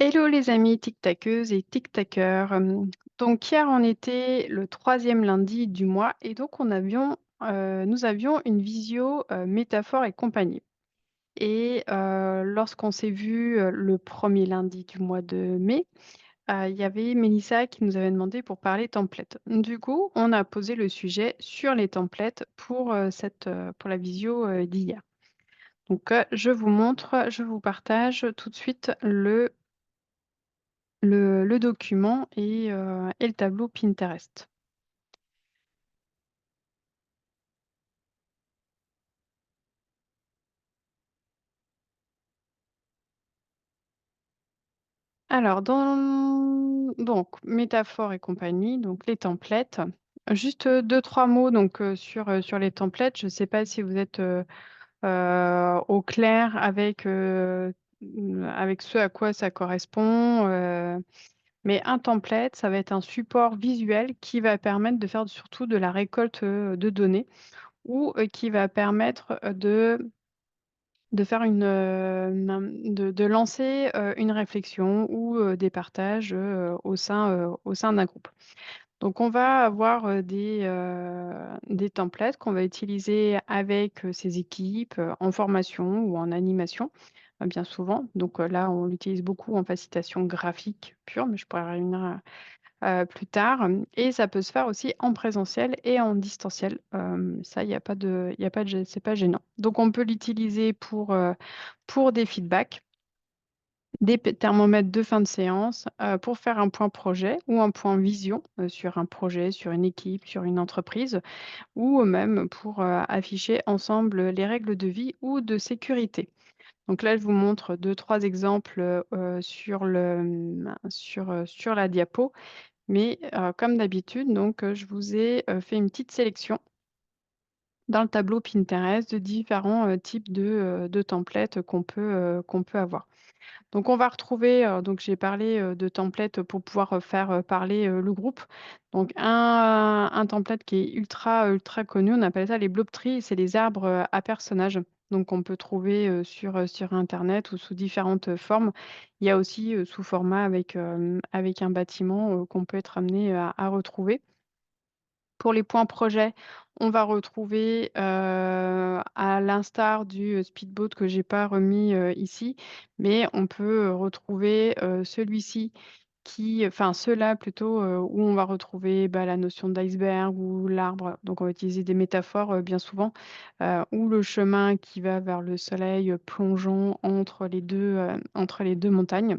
Hello les amis tic-taqueuses et tic-taqueurs. Donc hier on était le troisième lundi du mois et donc nous avions une visio métaphore et compagnie. Et lorsqu'on s'est vu le premier lundi du mois de mai, il y avait Mélissa qui nous avait demandé pour parler template. Du coup, on a posé le sujet sur les templates pour la visio d'hier. Donc je vous partage tout de suite le document et le tableau Pinterest. Alors, donc, métaphore et compagnie, donc les templates. Juste deux, trois mots sur les templates. Je ne sais pas si vous êtes au clair avec ce à quoi ça correspond. Mais un template, ça va être un support visuel qui va permettre de faire surtout de la récolte de données ou qui va permettre de faire de lancer une réflexion ou des partages au sein d'un groupe. Donc, on va avoir des templates qu'on va utiliser avec ces équipes en formation ou en animation, bien souvent. Donc là, on l'utilise beaucoup en facilitation graphique pure, mais je pourrais revenir plus tard. Et ça peut se faire aussi en présentiel et en distanciel. Ça, il y a pas de c'est pas gênant. Donc, on peut l'utiliser pour des feedbacks, thermomètres de fin de séance, pour faire un point projet ou un point vision sur un projet, sur une équipe, sur une entreprise, ou même pour afficher ensemble les règles de vie ou de sécurité. Donc là, je vous montre deux, trois exemples sur la diapo. Mais comme d'habitude, je vous ai fait une petite sélection dans le tableau Pinterest de différents types de templates qu'on peut avoir. Donc on va retrouver, donc j'ai parlé de templates pour pouvoir faire parler le groupe. Donc un template qui est ultra connu, on appelle ça les blob trees, c'est les arbres à personnages. Donc on peut trouver sur Internet ou sous différentes formes. Il y a aussi sous format avec un bâtiment qu'on peut être amené à retrouver. Pour les points projets, on va retrouver, à l'instar du speedboat que j'ai pas remis ici, mais on peut retrouver celui-ci enfin ceux-là plutôt, où on va retrouver bah, la notion d'iceberg ou l'arbre. Donc on va utiliser des métaphores bien souvent, ou le chemin qui va vers le soleil plongeant entre les deux montagnes.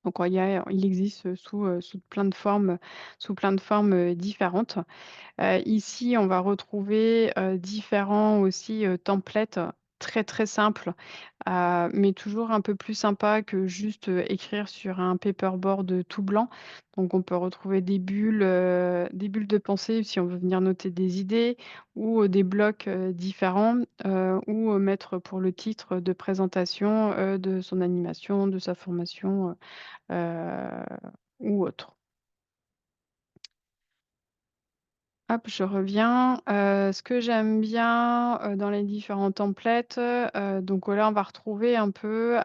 Donc il existe sous plein de formes différentes. Ici, on va retrouver, différents aussi, templates très simples, mais toujours un peu plus sympa que juste, écrire sur un paperboard, tout blanc. Donc on peut retrouver des bulles de pensée si on veut venir noter des idées ou, des blocs, différents, ou, mettre pour le titre de présentation, de son animation, de sa formation, ou autre. Hop, je reviens. Ce que j'aime bien, dans les différents templates, donc là, on va retrouver un peu,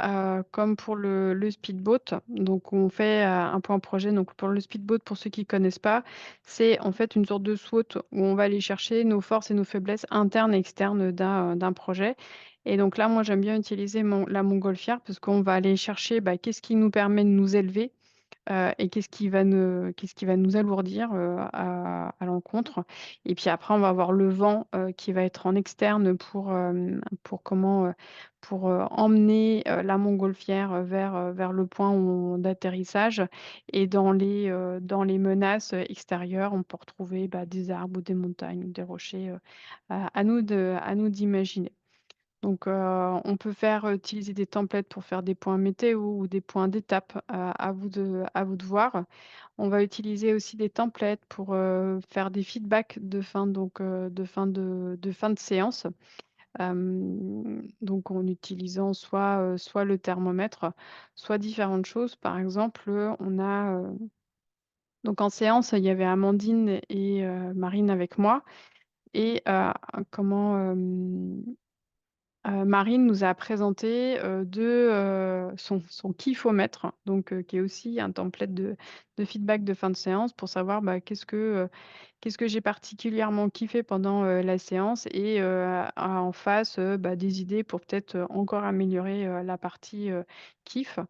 comme pour le speedboat. Donc on fait, un point projet. Donc pour le speedboat, pour ceux qui connaissent pas, c'est en fait une sorte de SWOT où on va aller chercher nos forces et nos faiblesses internes et externes d'un projet. Et donc là, moi, j'aime bien utiliser la montgolfière parce qu'on va aller chercher, bah, qu'est-ce qui nous permet de nous élever? Et qu'est-ce qui va nous alourdir, à l'encontre. Et puis après, on va avoir le vent, qui va être en externe pour emmener, la montgolfière, vers le point d'atterrissage. Et dans les menaces, extérieures, on peut retrouver, bah, des arbres ou des montagnes ou des rochers, à nous d'imaginer. Donc, on peut utiliser des templates pour faire des points météo ou des points d'étape, à vous de voir. On va utiliser aussi des templates pour, faire des feedbacks de fin de fin de séance, donc en utilisant soit le thermomètre, soit différentes choses. Par exemple, donc en séance, il y avait Amandine et Marine avec moi et comment, Marine nous a présenté, son kiffomètre, donc qui est aussi un template de feedback de fin de séance pour savoir, bah, qu'est-ce que j'ai particulièrement kiffé pendant, la séance et en face, bah, des idées pour peut-être, encore améliorer, la partie, kiff.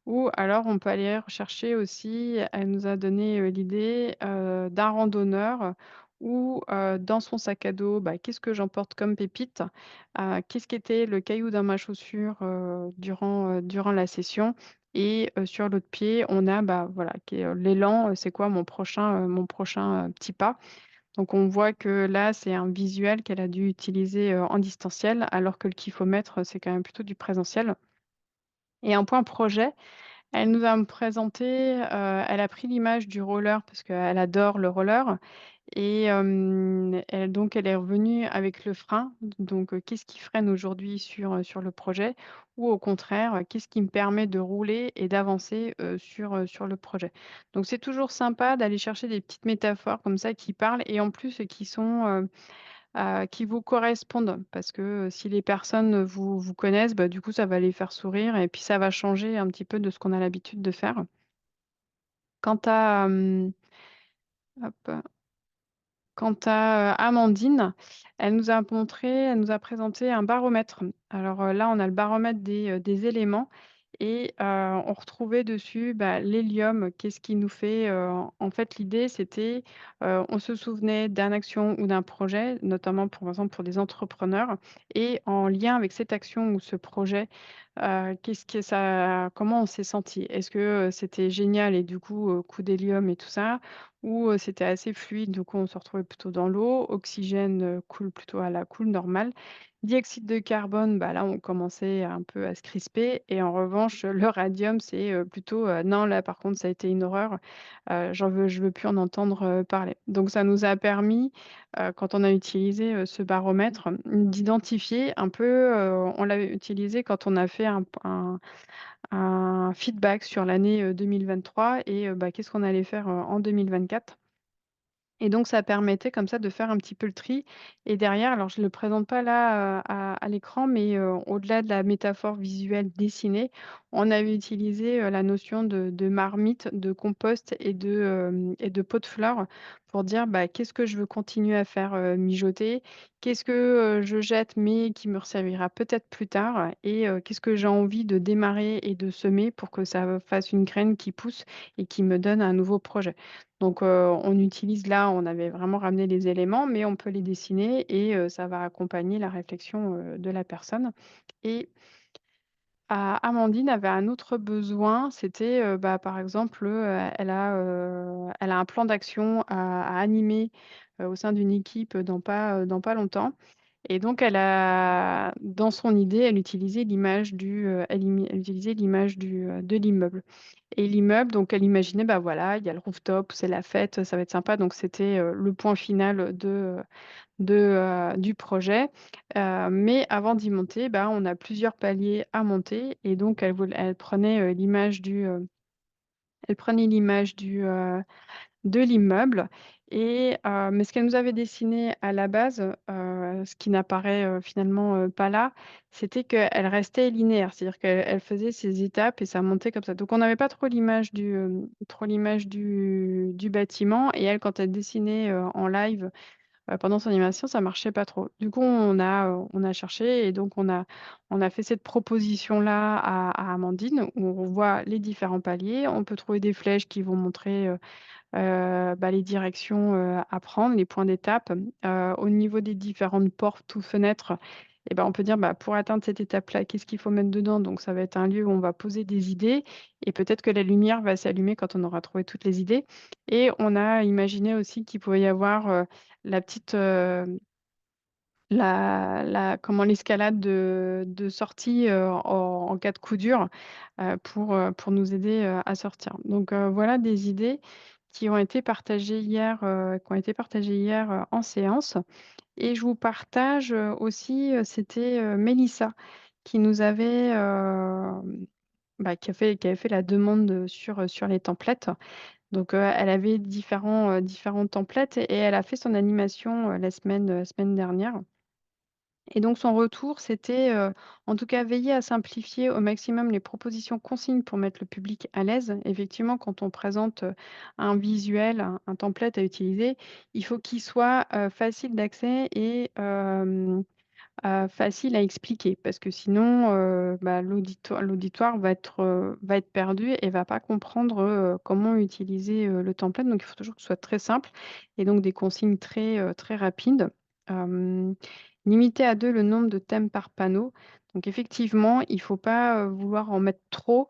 Ou alors on peut aller rechercher aussi, elle nous a donné, l'idée, d'un randonneur où, dans son sac à dos, bah, qu'est-ce que j'emporte comme pépite? Qu'est-ce qu'était le caillou dans ma chaussure, durant la session? Et sur l'autre pied, on a, bah, voilà, l'élan, c'est quoi mon prochain petit pas? Donc on voit que là, c'est un visuel qu'elle a dû utiliser, en distanciel, alors que le kiffomètre, c'est quand même plutôt du présentiel. Et un point projet, elle nous a présenté, elle a pris l'image du roller parce qu'elle adore le roller et elle est revenue avec le frein. Donc qu'est-ce qui freine aujourd'hui sur le projet? Ou au contraire, qu'est-ce qui me permet de rouler et d'avancer, sur le projet? Donc c'est toujours sympa d'aller chercher des petites métaphores comme ça qui parlent et en plus, qui vous correspondent. Parce que, si les personnes, vous connaissent, bah, du coup, ça va les faire sourire et puis ça va changer un petit peu de ce qu'on a l'habitude de faire. Quant à, hop Quant à, Amandine, elle nous a présenté un baromètre. Alors, là, on a le baromètre des éléments et on retrouvait dessus, bah, l'hélium. Qu'est-ce qui nous fait, en fait, l'idée, c'était, on se souvenait d'une action ou d'un projet, notamment, pour exemple, pour des entrepreneurs et en lien avec cette action ou ce projet, qu'est-ce que ça comment on s'est senti? Est-ce que, c'était génial et du coup, coup d'hélium et tout ça? Ou, c'était assez fluide, du coup, on se retrouvait plutôt dans l'eau. Oxygène, coule normale. Dioxyde de carbone, bah, là, on commençait un peu à se crisper et en revanche, le radium, c'est, plutôt, non, là, par contre, ça a été une horreur, je veux plus en entendre, parler. Donc ça nous a permis, quand on a utilisé, ce baromètre, d'identifier un peu, on l'a utilisé quand on a fait un feedback sur l'année, 2023 et bah, qu'est-ce qu'on allait faire, en 2024. Et donc ça permettait comme ça de faire un petit peu le tri et derrière, alors je ne le présente pas là, à l'écran, mais au-delà de la métaphore visuelle dessinée, on avait utilisé, la notion de marmite, de compost et de pot de fleurs pour dire, bah, qu'est-ce que je veux continuer à faire, mijoter? Qu'est-ce que, je jette mais qui me resservira peut-être plus tard? Et qu'est-ce que j'ai envie de démarrer et de semer pour que ça fasse une graine qui pousse et qui me donne un nouveau projet? Donc, on utilise là, on avait vraiment ramené les éléments, mais on peut les dessiner et ça va accompagner la réflexion, de la personne et Amandine avait un autre besoin, c'était, bah, par exemple, elle a un plan d'action à animer, au sein d'une équipe, dans pas longtemps et donc dans son idée, elle utilisait l'image de l'immeuble. Et l'immeuble, donc elle imaginait, bah, voilà, il y a le rooftop, c'est la fête, ça va être sympa. Donc c'était, le point final du projet. Mais avant d'y monter, bah, on a plusieurs paliers à monter et donc elle prenait l'image de l'immeuble et mais ce qu'elle nous avait dessiné à la base, ce qui n'apparaît, finalement, pas là, c'était qu'elle restait linéaire. C'est-à-dire qu'elle faisait ses étapes et ça montait comme ça. Donc on n'avait pas trop l'image du bâtiment et elle, quand elle dessinait, en live, pendant son animation, ça marchait pas trop. Du coup, on a cherché et donc on a fait cette proposition-là à Amandine où on voit les différents paliers. On peut trouver des flèches qui vont montrer, bah, les directions, à prendre, les points d'étape. Au niveau des différentes portes ou fenêtres et ben, on peut dire, bah, pour atteindre cette étape-là, qu'est-ce qu'il faut mettre dedans? Donc ça va être un lieu où on va poser des idées et peut-être que la lumière va s'allumer quand on aura trouvé toutes les idées et on a imaginé aussi qu'il pouvait y avoir, la petite, l'escalade de sortie, en cas de coup dur, pour nous aider, à sortir. Donc voilà des idées qui ont été partagées hier, en séance et je vous partage, aussi, c'était, Mélissa qui nous avait, bah, qui avait fait la demande, sur les templates. Donc elle avait différents templates et elle a fait son animation, la semaine dernière. Et donc son retour, c'était, en tout cas, veiller à simplifier au maximum les propositions consignes pour mettre le public à l'aise. Effectivement, quand on présente, un visuel, un template à utiliser, il faut qu'il soit, facile d'accès et facile à expliquer parce que sinon, bah, l'auditoire va être perdu et va pas comprendre, comment utiliser, le template. Donc il faut toujours que ce soit très simple et donc des consignes très rapides. Hem, Limiter à 2 le nombre de thèmes par panneau. Donc effectivement, il faut pas, vouloir en mettre trop.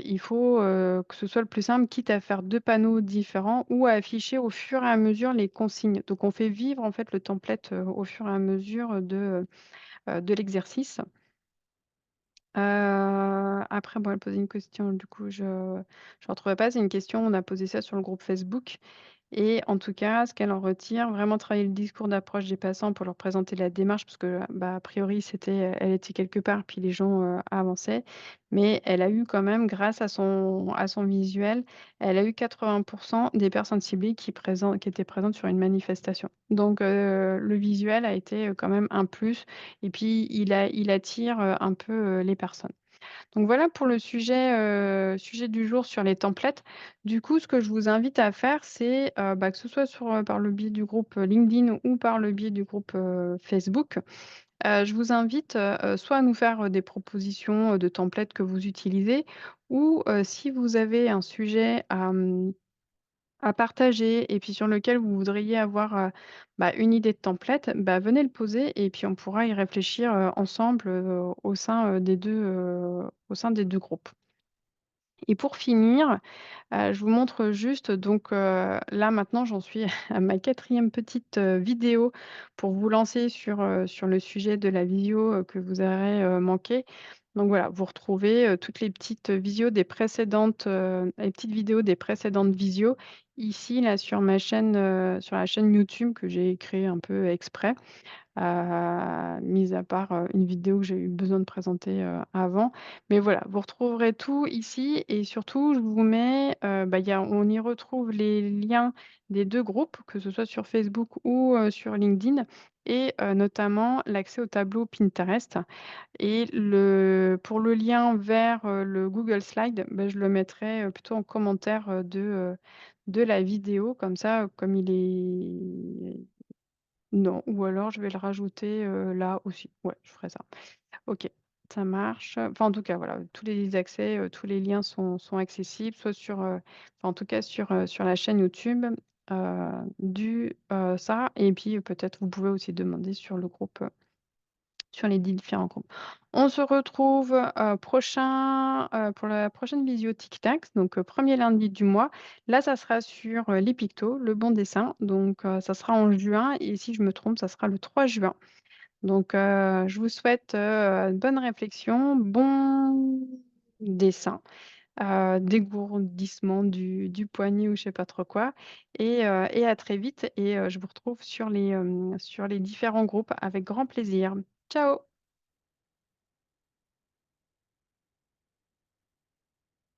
Il faut, que ce soit le plus simple, quitte à faire 2 panneaux différents ou à afficher au fur et à mesure les consignes. Donc on fait vivre en fait le template, au fur et à mesure de l'exercice. Après, bon, elle posait une question, du coup, je retrouvais pas. C'est une question, on a posé ça sur le groupe Facebook et en tout cas, ce qu'elle en retire, vraiment travailler le discours d'approche des passants pour leur présenter la démarche parce que, bah, a priori, elle était quelque part, puis les gens, avançaient. Mais elle a eu quand même, grâce à son visuel, elle a eu 80 des personnes ciblées qui étaient présentes sur une manifestation. Donc, le visuel a été, quand même un plus et puis il attire, un peu, les personnes. Donc voilà pour le sujet du jour sur les templates. Du coup, ce que je vous invite à faire, c'est, bah, que ce soit par le biais du groupe, LinkedIn ou par le biais du groupe, Facebook, je vous invite, soit à nous faire, des propositions, de templates que vous utilisez ou, si vous avez un sujet à partager et puis sur lequel vous voudriez avoir, bah, une idée de template, bah, venez le poser et puis on pourra y réfléchir, ensemble, au sein des 2 groupes. Et pour finir, je vous montre juste donc, là maintenant j'en suis à ma quatrième petite, vidéo pour vous lancer sur le sujet de la visio, que vous aurez, manqué. Donc voilà, vous retrouvez, toutes les petites visios des précédentes, les petites vidéos des précédentes visios ici là sur la chaîne YouTube que j'ai créée un peu exprès. Mis à part, une vidéo que j'ai eu besoin de présenter, avant. Mais voilà, vous retrouverez tout ici et surtout je vous mets, bah, on y retrouve les liens des 2 groupes, que ce soit sur Facebook ou, sur LinkedIn et notamment l'accès au tableau Pinterest et pour le lien vers, le Google Slide, bah, je le mettrai, plutôt en commentaire, de la vidéo comme ça, comme il est non, ou alors je vais le rajouter, là aussi. Ouais, je ferai ça. OK, ça marche. Enfin, en tout cas, voilà, tous les accès, tous les liens sont accessibles, soit en tout cas sur la chaîne YouTube, ça et puis, peut-être vous pouvez aussi demander sur le groupe, sur les différents groupes. On se retrouve, pour la prochaine visio Tic Tac, donc 1er lundi du mois. Là, ça sera sur, les pictos, le bon dessin, donc ça sera en juin et si je me trompe, ça sera le 3 juin. Donc je vous souhaite, bonne réflexion, bon dessin, dégourdissement du poignet ou je sais pas trop quoi et à très vite et je vous retrouve sur les différents groupes avec grand plaisir. Ciao!